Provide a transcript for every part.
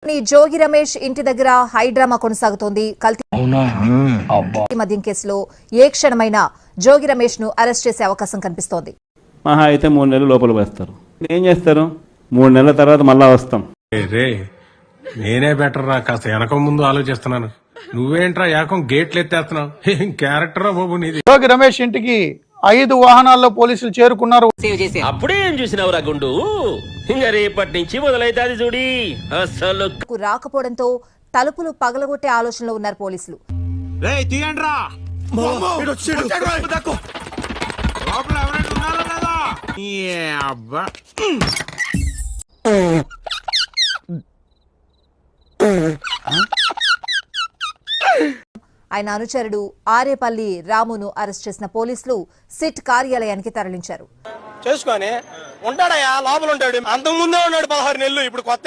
జోగి రమేష్ ఇంటి దగ్గర హైడ్రామా కొనసాగుతోంది. కల్తీ మద్యం కేసులో ఏ క్షణమైనా జోగి రమేష్ ను అరెస్ట్ చేసే అవకాశం కనిపిస్తోంది. మహా అయితే 3 నెలలు లోపల వేస్తారు. ఏం చేస్తారు? 3 నెలల తర్వాత మళ్ళా వస్తాం. నేనే బెటర్ రా, కాస్త వెనక ముందు ఆలోచిస్తున్నాను. నువ్వేంట్రా ఏకం గేట్లు ఎత్తేస్తున్నావు? ఏం క్యారెక్టర్ బాబు నీది. జోగి రమేష్ ఇంటికి 5 వాహనాల్లో పోలీసులు చేరుకున్నారు. అప్పుడే ఏం చూసినవరా గుండు? ఇంకా రేపటి నుంచి మొదలైతాది చూడి. అసలు రాకపోవడంతో తలుపులు పగలగొట్టే ఆలోచనలో ఉన్నారు పోలీసులు. ఆయన అనుచరుడు ఆరేపల్లి రామును అరెస్ట్ చేసిన పోలీసులు సిట్ కార్యాలయానికి తరలించారు. చేసుకొని ఉంటాడయా, లోపల ఉంటాడు. అంతకు ముందే ఉన్నాడు 16 నెలలు. ఇప్పుడు కొత్త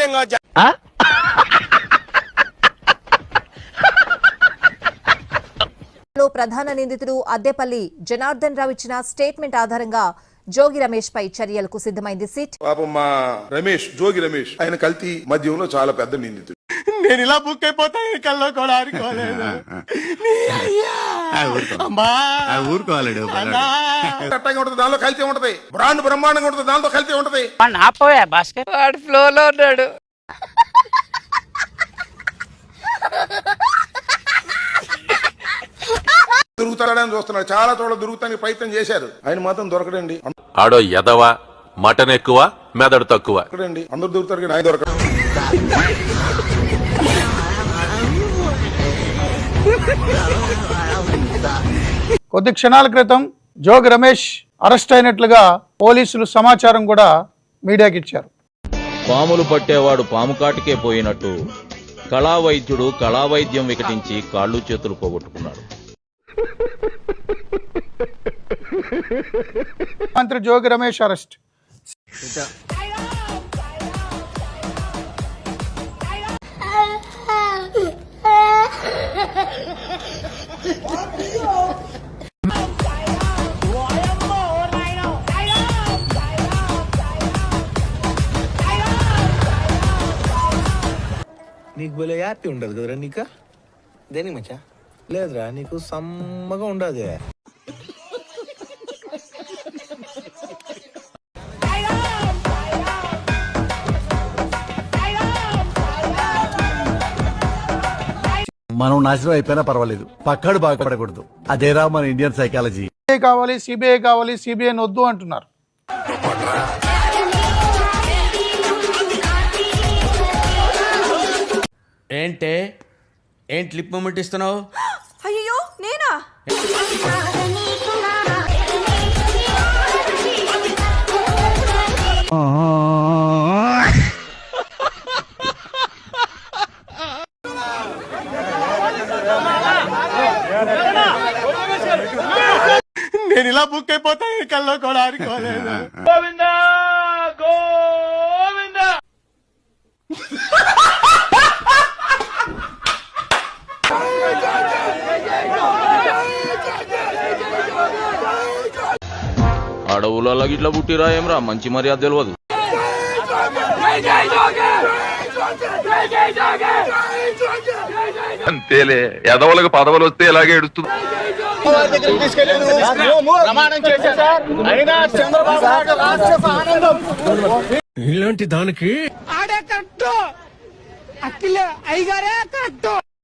ప్రధాన నిందితుడు అద్దెపల్లి జనార్దన్ రావు ఇచ్చిన స్టేట్మెంట్ ఆధారంగా జోగి రమేష్ పై చర్యలకు సిద్ధమైంది సిట్. పాపం మా రమేష్, జోగి రమేష్ ఆయన కల్తీ మద్యంలో చాలా పెద్ద నిందితుడు. నేను ఇలా బుక్ అయిపోతా కల్లో కూడా ఆడుకోలేదు. దానిలో కల్తీ ఉంటది, బ్రాండ్ బ్రహ్మాండంగా ఉంటది, దాంతో కల్తీ ఉంటది. ఫ్లో లో ఉన్నాడు. దొరుకుతాడని చూస్తున్నాడు. చాలా చోట్ల దొరుకుతానికి ప్రయత్నం చేశారు, ఆయన మాత్రం దొరకడండి. ఆడో ఎదవా, మటన్ ఎక్కువ మెదడు తక్కువ. అందరు దొరుకుతారు కానీ ఆయన దొరకడు. కొద్ది క్షణాల క్రితం జోగి రమేష్ అరెస్ట్ అయినట్లుగా పోలీసులు సమాచారం కూడా మీడియాకి ఇచ్చారు. పాములు పట్టేవాడు పాము కాటికే పోయినట్టు కళావైద్యుడు కళావైద్యం వికటించి కాళ్ళు చేతులు పోగొట్టుకున్నాడు. మంత్రి జోగి రమేష్ అరెస్ట్. నీకు భలే హ్యాపీ ఉండదు కదరా? నీకా దేనికి మచ్చా? లేదురా, నీకు సమ్మగా ఉండదు. మనం నాశనం అయిపోయినా పర్వాలేదు, పక్కడు బాగుపడకూడదు. అదేరా మన ఇండియన్ సైకాలజీ. కావాలి సిబిఐ కావాలి, సిబిఐ వద్దు అంటున్నారు. ఏంటి లిప్ మూమెంట్ ఇస్తున్నావు? అయ్యో నేనా? నేను ఇలా బుక్ అయిపోతా కల్లో కూడా ఆడుకోలేదు. అడవులలో గిట్లా పుట్టిరా ఏమ్రా, మంచి మర్యాద తెలియదు. అంతేలే, ఎదవలకు పదవులు వస్తే ఇలాగే ఏడుస్తుంది. ఇలాంటి దానికి ఆడే కరెక్ట్, అఖిల అయ్యగారే కరెక్ట్.